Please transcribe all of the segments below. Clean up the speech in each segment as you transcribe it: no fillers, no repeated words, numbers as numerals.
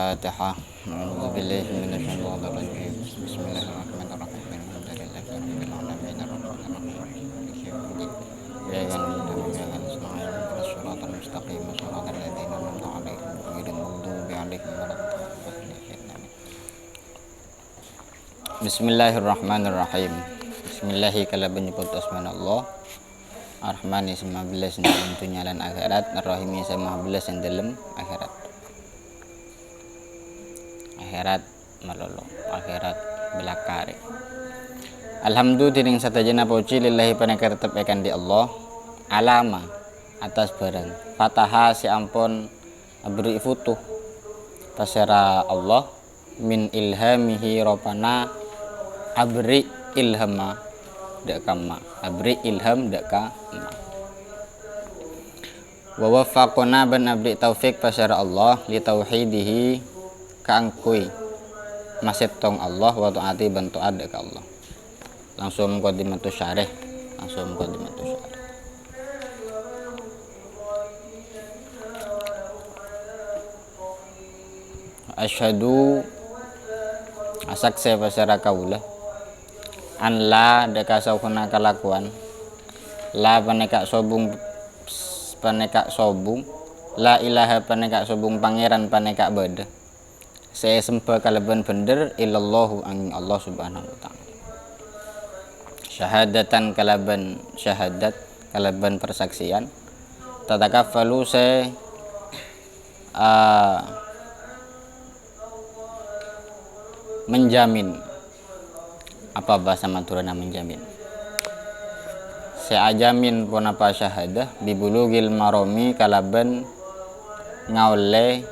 Al-Fatihah. A'udzu billahi minasyaitonir rajim. Bismillahirrahmanirrahim. Alhamdulillahi rabbil alamin arrahmanir rahim maliki yaumiddin. Iyyaka na'budu wa iyyaka nasta'in ihdinas siratal mustaqim siratal ladzina an'amta 'alaihim ghairil maghdubi 'alaihim waladdallin. Bismillahirrahmanirrahim. Bismillahi kala penyebut asma Allah. Ar-Rahmani sama belas dalam dunia dan akhirat, Ar-Rahimi sama belas yang dalam akhirat. Akhirat malolo, akhirat belakari. Alhamdulillah tiring satajana puji lillahi paneka tetap akan di Allah. Alama atas barang fataha si ampun abri futuh pasera Allah min ilhamihi robana abri ilhama dak kama abri ilham dak ka wa waffaqna ban abri taufik pasara Allah li tauhidihi kaangkui masih tong Allah wa taati ban taat dak Allah. Langsung muqaddimatus syarih, asyhadu asak saya pasara kaulah an la deka saukuna kalakuan la paneka sobung la ilaha paneka sobung pangeran paneka beda saya sembah kalaban bener illallahu angin Allah subhanahu wa ta'ala syahadatan kalaban syahadat kalaban persaksian tatakaffalu saya menjamin. Apa bahasa Madurana menjamin? Saya ajamin pun apa syahadah bibulugil maromi kalaban ngaole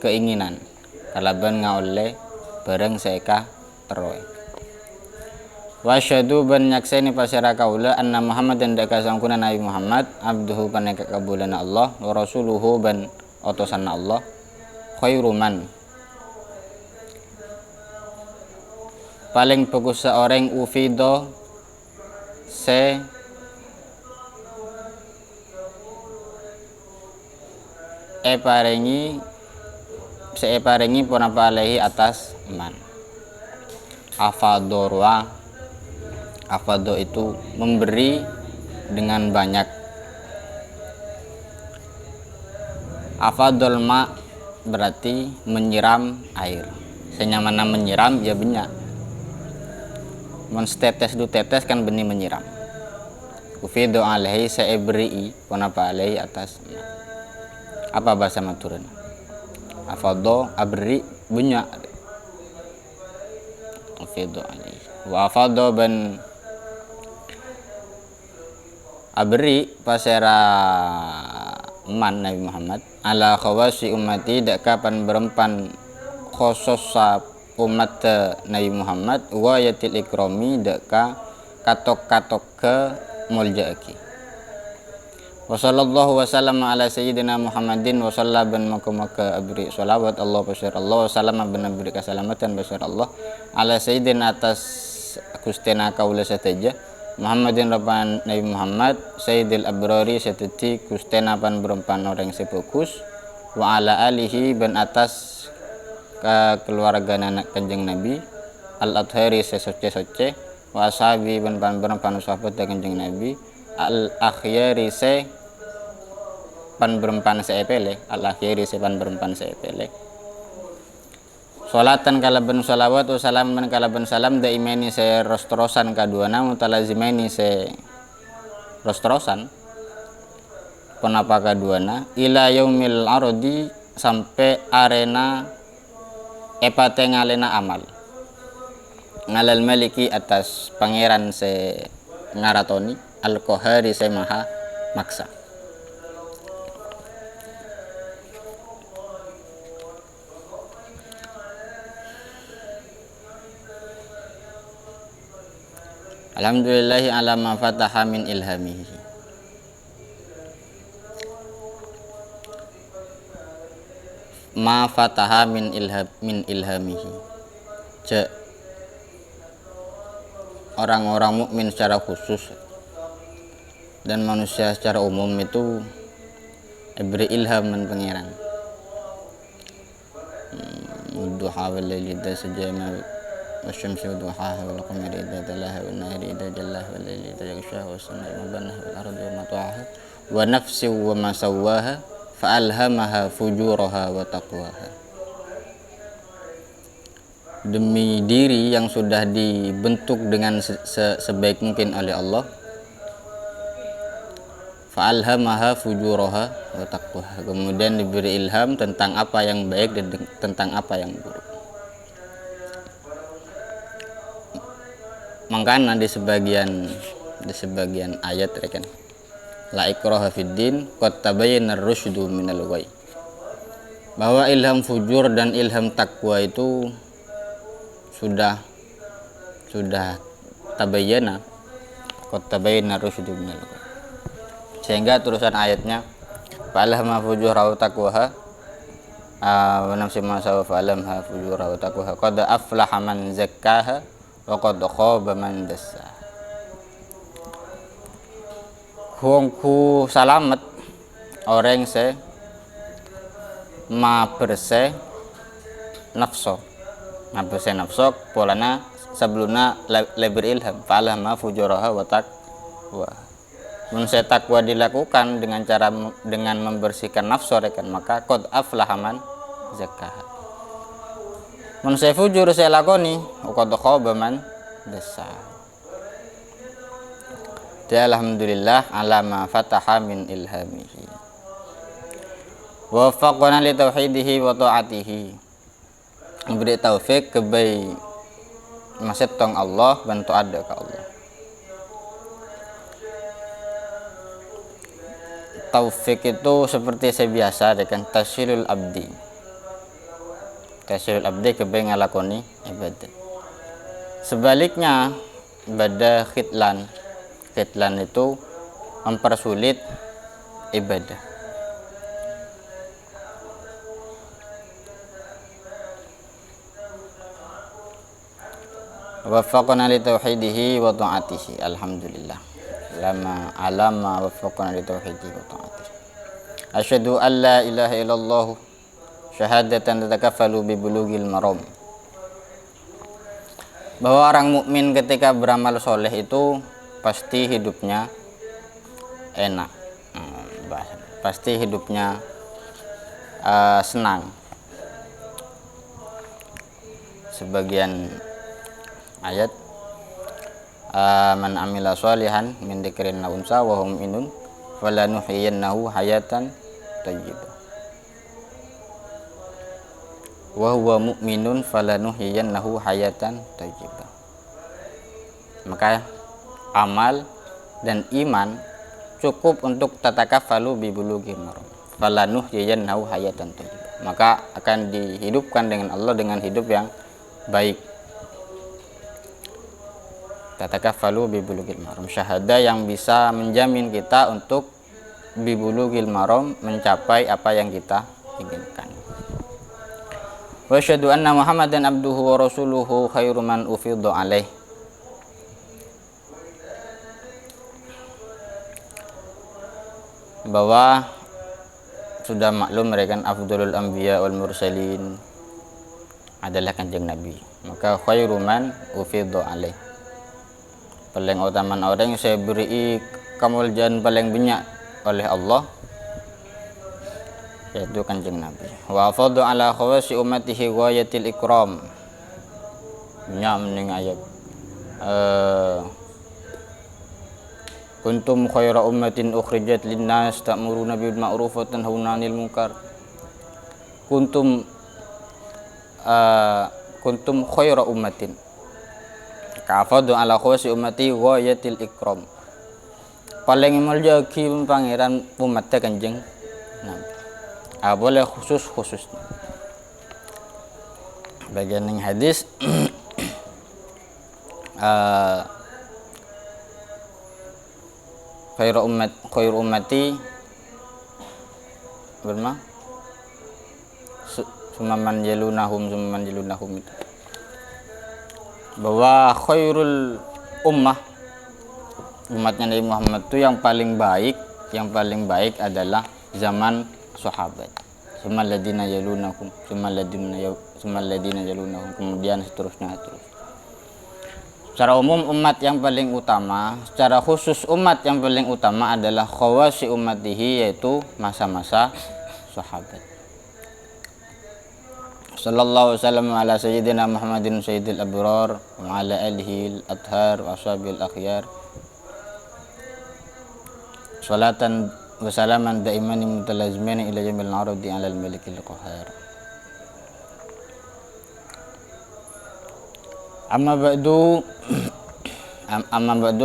keinginan kalaban ngaole bareng seka teroy. Wasyhadu ban nyakseni pasira kaula anna Muhammad dan daka sangkuna Nabi Muhammad abduhu paneka kabulana Allah wa rasuluhu ban utusan Allah khairuman paling bagus seorang ufido se parengi pun apa alaihi atas man afadorwa afado itu memberi dengan banyak afadol ma berarti menyiram air senyamana menyiram ya banyak menstetes du tetes kan benih menyiram ufidu alaihi saya beri pun apa alaihi atas apa bahasa Madurana afadho abri banyak ufidu alaihi wa afadho ban abri pasera man Nabi Muhammad ala khawasi ummati dak kapan berempan khososa umat Nabi Muhammad wa yatil ikrami deka katok-katok ke muljaaki wa sallallahu wasallam ala sayyidina Muhammadin wa sallaban maka abri salawat Allah pasir Allah wa sallama ben abri kasalamatan pasir Allah ala sayyidina atas kustena kaula sateja Muhammadin rabban Nabi Muhammad sayyidil abrari sateti kustena pan berempan orang sefokus wa ala alihi ben atas keluarga anak kanjeng Nabi al-adhari sesoce-soce wa ashabi ban pan sahabat kanjeng Nabi al-akhyari se pan berempan seepele al-akhyari se pan berempan seepele salatan kalaban salawat wa salaman kalaban salam daimeni se rostrosan kaduana mutalazimeni se rostrosan penapa kaduana ila yaumil ardi sampai arena epate ngalena amal ngalal maliki atas pangeran se ngaratoni al-qahari se maha maksa alhamdulillahi ala ma fataha min ilhamihi ma fataha min ilhamihi orang-orang mukmin secara khusus dan manusia secara umum itu diberi ilham dan pangeran والضحى والليل إذا سجى والشمس وضحاها والقمر إذا تلاها والنهر إذا جلاها والليل إذا يغشاها والسماء وما بناها والأرض وما طحاها ونفس وما سواها فألهمها فجورها وتقواها. Demi diri yang sudah dibentuk dengan sebaik mungkin oleh Allah, fa'alhamaha fujuraha wa taqwaha, kemudian diberi ilham tentang apa yang baik dan tentang apa yang buruk. Makanya di sebagian ayat kan, la ikraha fid din qad tabayyana ar-rusydu minal ghayy, bahwa ilham fujur dan ilham takwa itu sudah tabayyana, qad tabayyana ar-rusydu minal ghayy, sehingga terusan ayatnya fa'alhamaha fujuraha wa taqwaha wa nafsin ma sawa fa'alhamaha fujuraha wa taqwaha qad aflaha man zakkaha wa qad khaba man dassaha. Huangku salamet orang se ma berse nafso polana sebelumnya lebih ilham fa'alhamaha fujuraha wa taqwa. Mun takwa dilakukan dengan membersihkan nafsu rekan, maka qad aflaha man zakkaha. Mun fujur saya lakoni qad khaba man dassaha. Alhamdulillah ala ma fataha min ilhamihi wa waffaqana li tauhidihi wa ta'atihi, memberi taufik kebai masetong Allah bantu ada ke Allah. Taufik itu seperti biasa dengan tasyilul abdi kebai ngalakoni ibadah. Sebaliknya pada khitlan itu mempersulit ibadah. Waffaqana li tauhidihi wa ta'atihi, alhamdulillah alama waffaqana li tauhidihi wa ta'atihi. Asyhadu an la ilaha illallah syahadatan tatakaffalu bi bulughil maram, bahwa orang mukmin ketika beramal soleh itu pasti hidupnya enak, pasti hidupnya senang. Sebagian ayat man amila sholihan min dzikrin aw unsa wa hum minun falanuhyiyannahu hayatan thayyibah wa huwa mu'minun falanuhyiyannahu hayatan thayyibah. Maka amal dan iman cukup untuk tatakaffalu bi bulughil maram, falanuhyiyannahu hayatan thayyibah, maka akan dihidupkan dengan Allah dengan hidup yang baik. Tatakaffalu bi bulughil maram, syahadah yang bisa menjamin kita untuk bi bulughil maram, mencapai apa yang kita inginkan. Wa asyhadu anna Muhammadan abduhu wa rasuluhu khairu man ufidha alaih, bahwa sudah maklum mereka afdalul anbiya wal mursalin adalah kanjeng Nabi, maka khairu man ufidha alaih, paling utama orang yang saya beri kemuliaan paling banyak oleh Allah, yaitu kanjeng Nabi. Wa fadhu ala khawasi ummatihi ghayatil ikram, nya mending ayat kuntum khaira ummatin ukhrijat linnas ta'muruna bil ma'ruf wa tanhauna 'anil munkar. Kuntum khaira ummatin, kafadu ala khawasi ummati ghayatil ikram, paling mulia ki pangeran umat kanjeng Nabi. Boleh khusus bagian yang hadis khairu ummati berma sumaman yalunahum itu, bahwa khairul umatnya Nabi Muhammad itu yang paling baik adalah zaman sahabat, summa ladina tsumma alladziina yalunahum, kemudian seterusnya. Secara umum umat yang paling utama, secara khusus umat yang paling utama adalah khawasi ummatihi, yaitu masa-masa sahabat. Sallallahu wasallam ala sayyidina Muhammadin sayyidil abrar wa ala alihi al-athhar wa ashabil akhyar. Salatan wa salaman daiman mutalazziman ila jamil ardi ala al-malikil qahhar. Amma ba'du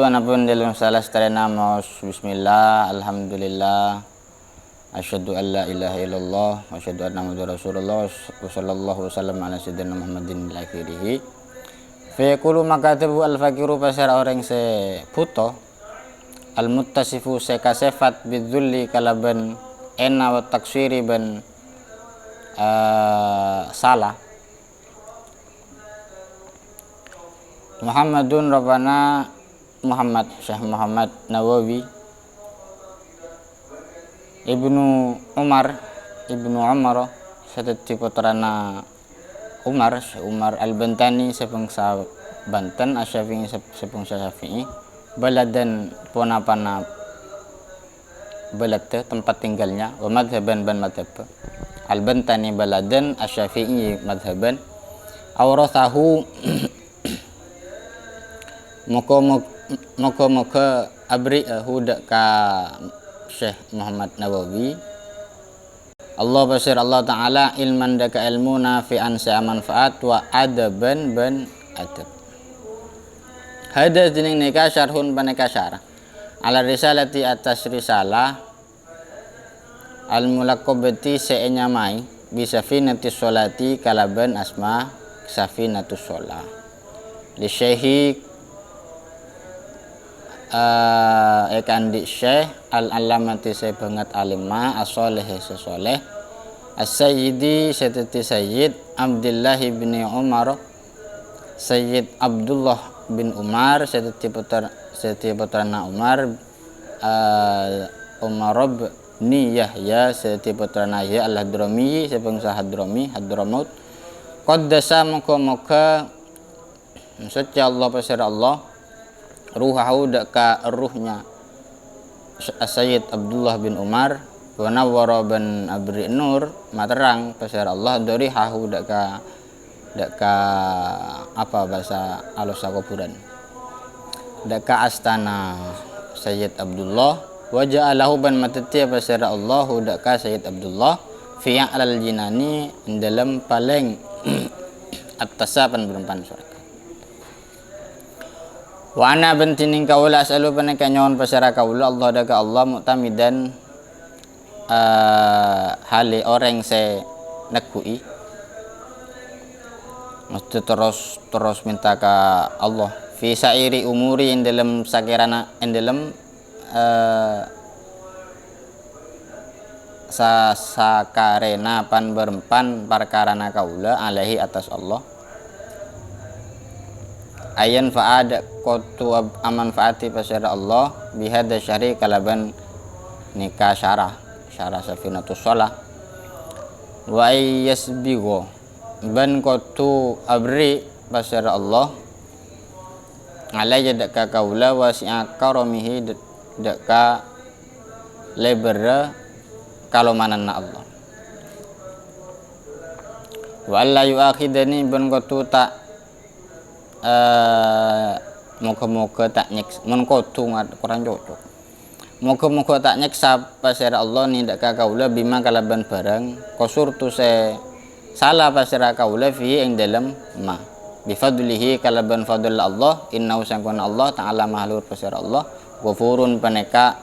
anapun dalam salah seterena maus bismillah, alhamdulillah, asyhadu an la ilaha illallah wa asyhadu anna muhammadar rasulullah wa sallallahu wasallam ala sayyidina Muhammadin ila akhirih. Fa yaqulu makatibu al-faqiru, pasar orang se puto al-muttasifu se kasefat bidzulli kalaban ena wa taksiri ban salah. Muhammadun Rabbana Muhammad Syekh Muhammad Nawawi Ibnu Umar sateti putrana Umar Al-Bantani sepengsa Banten, Asy-Syafi'i sepengsa Syafi'i, baladan ponapana balad tempat tinggalnya, wa madhaban ban madhab. Al-Bantani baladan, Asy-Syafi'i madhaban. Awrathahu Moga abri'ahu ka Syekh Muhammad Nawawi Allah basir Allah Ta'ala ilman daka ilmu nafi'an sa'a manfaat wa adaban ban adab. Hada jening nika syarhun paneka syarah ala risalati atas risalah al-mulaqabati se'enyamai bisafinatis sholati kalaban asma safinatus sholah li syekhi ekandi syekh al-alamati saya banget alimah as-soleh sesoleh as-sayyidi seteti sayyid Abdullah bin Umar Sayyid Abdullah bin Umar seteti putrana Umar Umar bin Yahya seteti putrana Yahya al-Hadrami sebangsa Hadramaut qaddasa moga suci Allah pasir Allah ruhahu daka ruhnya Sayyid Abdullah bin Umar wa nawwara bin abri nur materang pasir Allah dari hahu daka apa bahasa alusa kuburan daka astana Sayyid Abdullah wa ja'alahu ban matati pasir Allah daka Sayyid Abdullah fi alal jinani dalam paling attasapan berempan surga. Wa ana bentining kaula asalu paneka nyawan pasara kaula Allah daga Allah mu'tamidan hale orang se nakui mesti terus minta ke Allah fi sairi umuri in dalam sakirana in dalam sakarena pan berempan perkarana kaula alaihi atas Allah ayan fa'ad qatu aman fa'ati pasir Allah bihada syari kalaban nikah syarah safinatus shalah wa yasbigo ban qatu abri pasir Allah alaya daka kaula wasi'a karamihi daka lebera kalomananna Allah wa alla yuakhidani ban qatu tak moga-moga tak nyiksa mun kodu kurang cocok moga-moga tak nyiksa pasir Allah nindak kaula bima kalaban barang kosurtu se salah pasir kaula fi ing dalem ma bifadlihi kalaban fadl Allah innahu sangkuna Allah ta'ala mahlur pasir Allah ghafurun paneka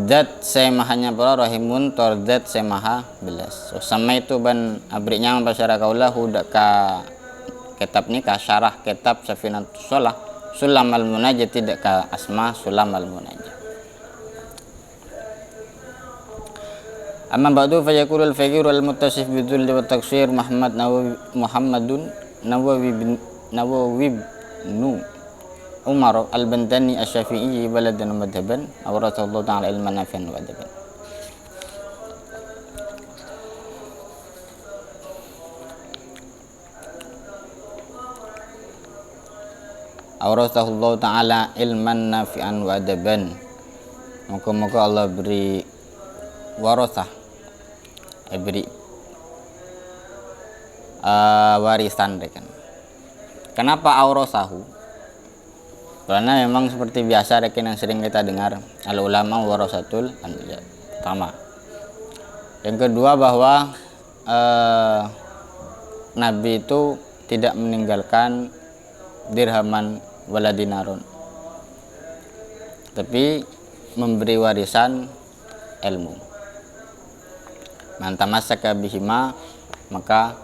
zat se mahanya para rahimun tor zat se maha belas sama itu ban abrinya pasir kaula hudaka kitab nikah syarah kitab Safinatus Shalah Sulam al-Munajat tidak ka asma Sulam al-Munajat. Amma ba'du fa yaqulu al-faqir al-muttasif bidul wa taksir Muhammadun Nawawi bin Umar al-Bantani asy-Syafi'i baladan madhaban awrathallahu ta'ala ilman nafi'an wa adaban. Aurasahullahu ta'ala ilman nafi'an wa adaban. Moga-moga Allah beri warasah, beri warisan rekan. Kenapa aurasahu? Karena memang seperti biasa rekan yang sering kita dengar, al ulama warasatul anbiya. Pertama. Yang kedua bahwa Nabi itu tidak meninggalkan dirhaman wala dinarun, tapi memberi warisan ilmu. Man tamassaka bihima maka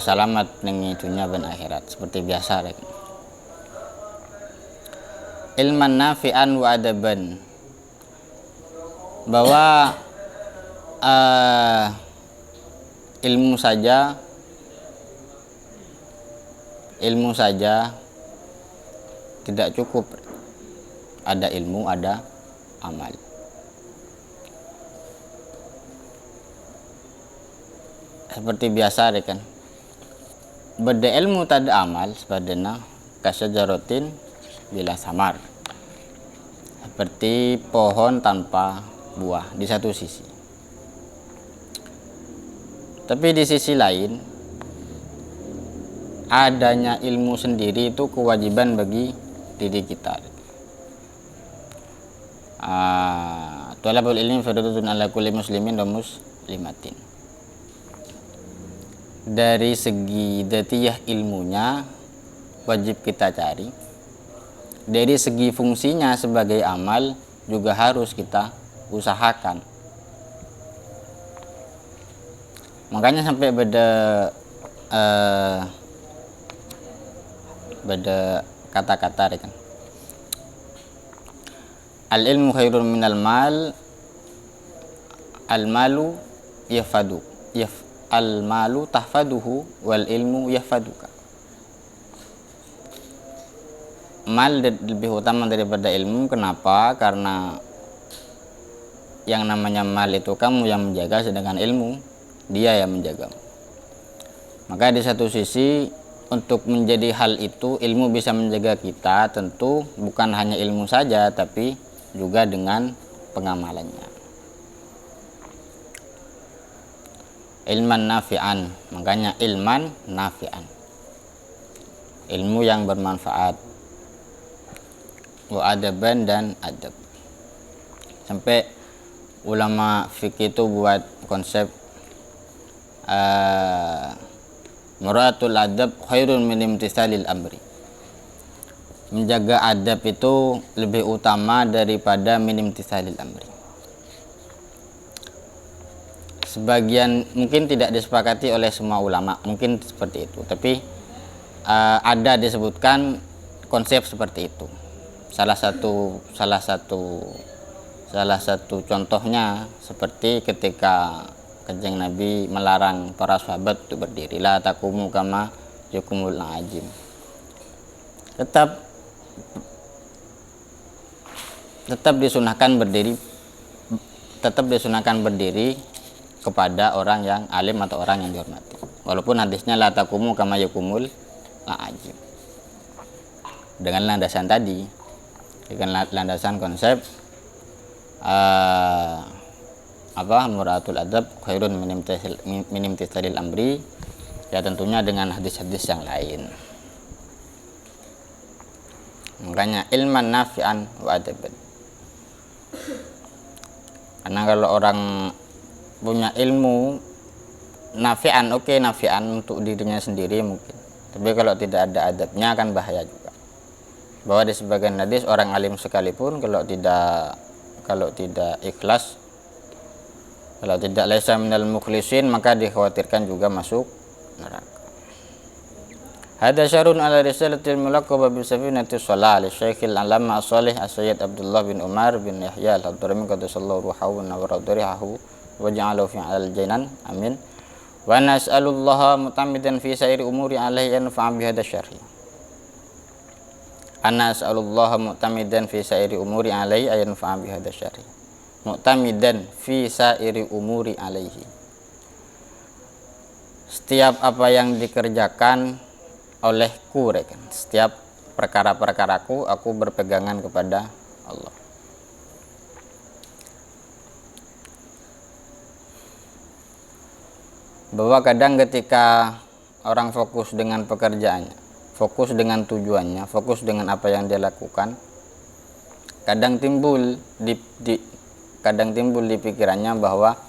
selamat ning dunia dan akhirat, seperti biasa rek. Ilman nafi'an wa adaban, bahwa ilmu saja tidak cukup. Ada ilmu, ada amal. Seperti biasa rekan, beda ilmu tak ada amal sepadana kasyajarotin bila samar, seperti pohon tanpa buah di satu sisi. Tapi di sisi lain, adanya ilmu sendiri itu kewajiban bagi diri kita. Thalabul ilmi fardhatun ala kulli muslimin wa muslimatin. Dari segi dzatiyah ilmunya wajib kita cari. Dari segi fungsinya sebagai amal juga harus kita usahakan. Makanya sampai beda kata-kata kan. Al ilmu khairun minal mal, al malu yafadu, al malu tahfaduhu wal ilmu yahfaduka. Mal lebih utama daripada ilmu. Kenapa? Karena yang namanya mal itu kamu yang menjaga, sedangkan ilmu dia yang menjaga. Maka di satu sisi untuk menjadi hal itu ilmu bisa menjaga kita, tentu bukan hanya ilmu saja tapi juga dengan pengamalannya. Ilman nafi'an, makanya ilman nafi'an, ilmu yang bermanfaat. Wa adaban, dan adab. Sampai ulama fikih itu buat konsep muratul adab khairun min imtisalil amri. Menjaga adab itu lebih utama daripada min imtisalil amri. Sebagian mungkin tidak disepakati oleh semua ulama, mungkin seperti itu, tapi ada disebutkan konsep seperti itu. Salah satu contohnya seperti ketika Kanjeng Nabi melarang para sahabat untuk berdiri, la taqumu kama yakumul ajim. Tetap disunahkan berdiri kepada orang yang alim atau orang yang dihormati. Walaupun hadisnya la taqumu kama yakumul ajim. Dengan landasan tadi, dengan landasan konsep muratul adab khairun min imtisalil amri, ya tentunya dengan hadis-hadis yang lain. Makanya ilman nafi'an wa adaban. Karena kalau orang punya ilmu nafi'an, oke, nafi'an untuk dirinya sendiri mungkin, tapi kalau tidak ada adabnya kan bahaya juga. Bahwa di sebagian hadis orang alim sekalipun kalau tidak ikhlas, kalau tidak laisa minal mukhlisin, maka dikhawatirkan juga masuk neraka. Hada syarun ala risalatil mulaqaba bi safinati shalah li Syekhil Alama As-Shalih As-Sayyid Abdullah bin Umar bin Yahya Al-Hadrami qaddasallahu ruhahu wa nawwara wa ja'alahu fi al-jannah. Amin. Wa nas'alullaha mutamidan fi sairi umuri alaihi an fa'a bi hada syarhi. Ana as'alullaha mu'tamidan fi sairi umuri alaihi an fa'a bi hada syarhi. Mu'tamidan fi sairi umuri alaihi. Setiap apa yang dikerjakan olehku, setiap perkara-perkaraku, aku berpegangan kepada Allah. Bahwa kadang ketika orang fokus dengan pekerjaannya, fokus dengan tujuannya, fokus dengan apa yang dia lakukan, kadang timbul di pikirannya bahwa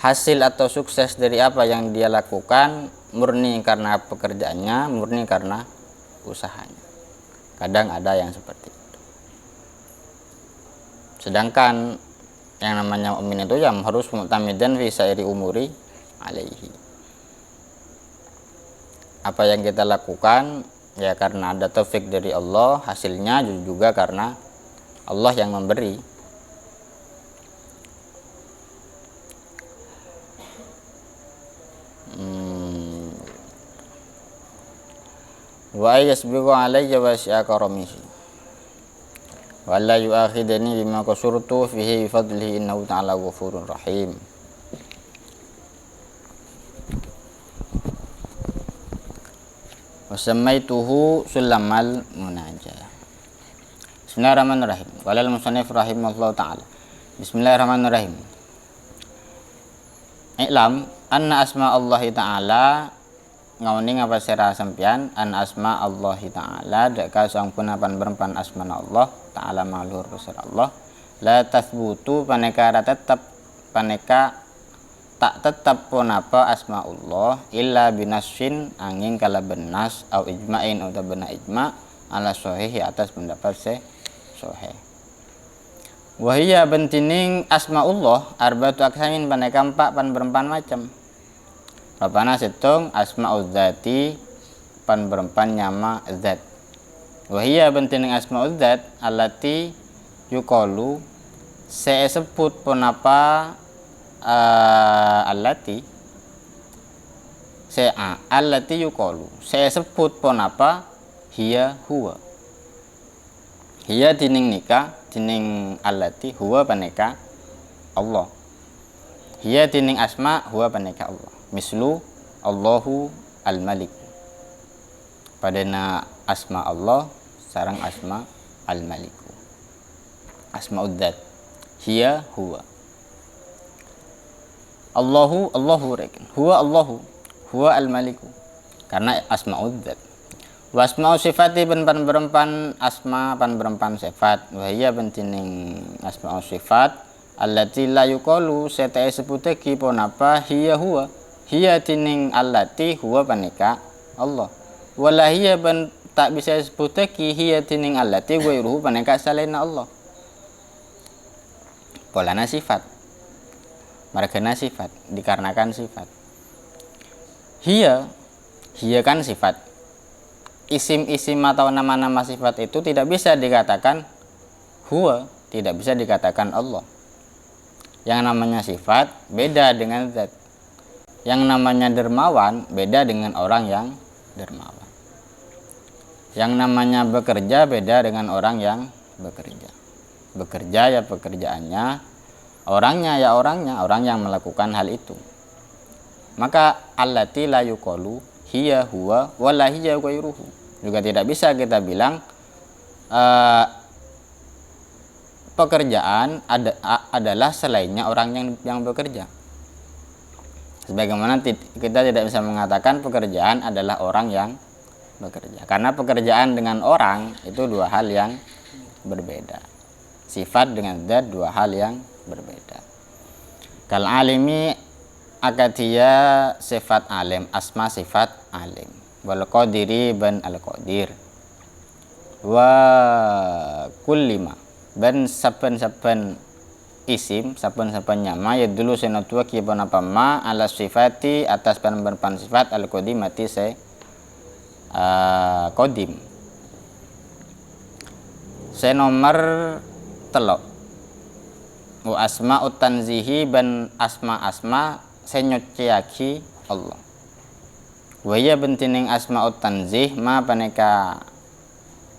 hasil atau sukses dari apa yang dia lakukan murni karena pekerjaannya, murni karena usahanya. Kadang ada yang seperti itu. Sedangkan yang namanya mukmin itu yang harus mu'tamidan fi sairi umuri alaihi. Apa yang kita lakukan ya karena ada taufik dari Allah, hasilnya juga karena Allah yang memberi. Wa yasbiqu alayya wa sya'a karamihi wa la yu'akhidani bima qasurtu fihi bifadlihi innahu ta'ala ghafurur rahim. Wa sammaituhu sulamal munajah. Bismillahirrahmanirrahim. Qala al-musannif rahimahullahu ta'ala. Bismillahirrahmanirrahim. I'lam anna asma Allah ta'ala ngawning apa sira sampean an asma Allah ta'ala deka sampun pan berempan asmana Allah ta'ala maluhur besar Allah la tathbutu paneka tetap paneka tak tetap pun apa asma Allah illa binassin angin kala benas au ijma'in atau bena ijma' ala sahih atas pendapat sahih. Wahia bentining asma Allah arba'atu aqsamin paneka empat pan berempan macam. Bapana setung asma'ul dzati pan berempan nyama zat. Wahia bentining asma'ul dzat allati yuqalu se sebut pun apa allati se allati yuqalu se sebut pun apa hiya huwa. Hiya dining nika dining allati huwa paneka Allah. Hiya dining asma huwa paneka Allah. Mislu Allahu al-Malik. Padana asma Allah sarang asma al-Maliku. Asma'ud dzat. Hiya huwa. Allahu rekin. Huwa Allahu. Huwa al-Maliku. Karena asma'ud dzat. Wa asma'u sifati pan berempan asma pan berempan sifat. Wa hiya bentining asma'u sifat allati la yuqalu setae sebuteki pon apa hiya huwa. Hiya tining allati huwa paneka Allah. Wala hiya ban tak bisa sebuteki hiya tining allati ghairuhu paneka selain Allah. Polana sifat. Margana sifat dikarenakan sifat. Hiya kan sifat. Isim-isim atau nama-nama sifat itu tidak bisa dikatakan huwa, tidak bisa dikatakan Allah. Yang namanya sifat beda dengan zat. Yang namanya dermawan beda dengan orang yang dermawan. Yang namanya bekerja beda dengan orang yang bekerja. Bekerja ya pekerjaannya, orangnya ya orangnya, orang yang melakukan hal itu. Maka allati la yuqalu hiya huwa wala hiya ghairuhu. Juga tidak bisa kita bilang pekerjaan adalah selainnya orang yang bekerja. Sebagaimana kita tidak bisa mengatakan pekerjaan adalah orang yang bekerja. Karena pekerjaan dengan orang itu dua hal yang berbeda. Sifat dengan zat dua hal yang berbeda. Kal alimi akadia sifat alim, asma sifat alim. Wal qadiri ban al qadir. Wa kullima ban saben-saben isim saben-saben nyama ya dulu senatua kipon apa ma ala sifati atas pan sifat al qadimati se qadim. Se nomor telok wa asma'ut tanzihi ban asma senyociaki Allah. Wa ya bentining asma'ut tanzih ma paneka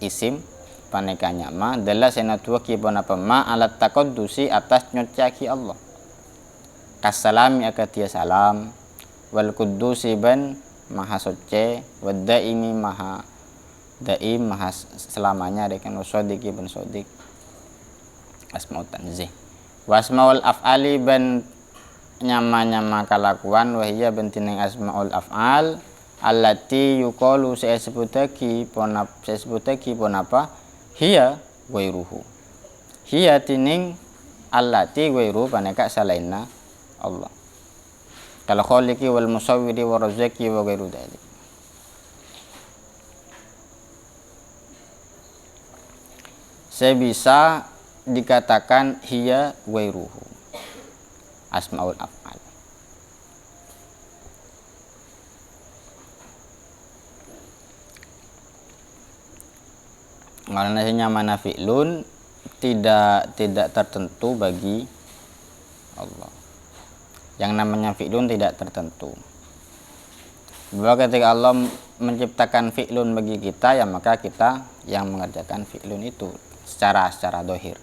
isim paneka nyama adalah senatua kipon apa ma alat taqaddusi atas nyociaki Allah. Kassalami akatia salam wal quddusi ban maha suci wad daimi maha daim maha selamanya rekan sodiki ben sodik asmaul tanzih wasmaul af'ali ben nyama-nyama kalakuan wahia bentineng asmaul af'al allati yuqalu sebutaki ponapa hiya wairuhu hiya tining allati wairu paneka salainna Allah kalau khaliqi wal musawwiri wa razaki wa ghairu dzalik. Saya bisa dikatakan hiya wairuhu asmaul af'al. Karena mana fi'lun tidak tertentu bagi Allah. Yang namanya fi'lun tidak tertentu. Bahwa ketika Allah menciptakan fi'lun bagi kita, ya maka kita yang mengerjakan fi'lun itu secara dohir.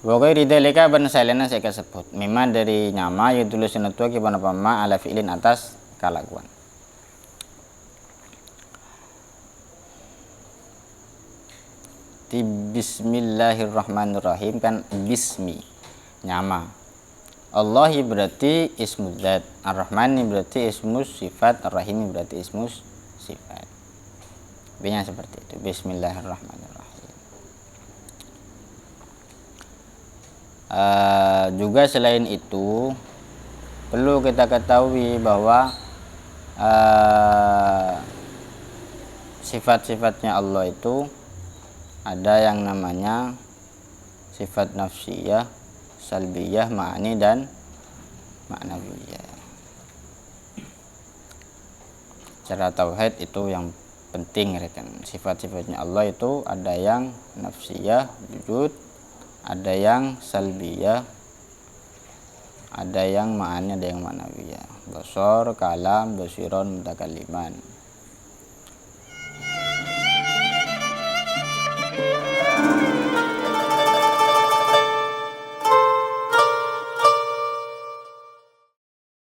Bahwa ridalika ban salena saya sebut. Memang dari nyama yaitu sunatu kibana pama ala fi'lin atas kalakuan. Di bismillahirrahmanirrahim kan bismi nyama. Allahi berarti ismu dzat, Ar-Rahmani berarti ismus sifat, Ar-Rahimi berarti ismus sifat. B-nya seperti itu. Bismillahirrahmanirrahim. Juga selain itu perlu kita ketahui bahwa sifat-sifatnya Allah itu ada yang namanya sifat nafsiyah, salbiyah, ma'ani dan ma'nawiyah. Secara tauhid itu yang penting rekan. Sifat-sifatnya Allah itu ada yang nafsiyah, wujud, ada yang salbiyah, ada yang ma'ani, ada yang ma'nawiyah. Basar, kalam, basiron, mutakalliman.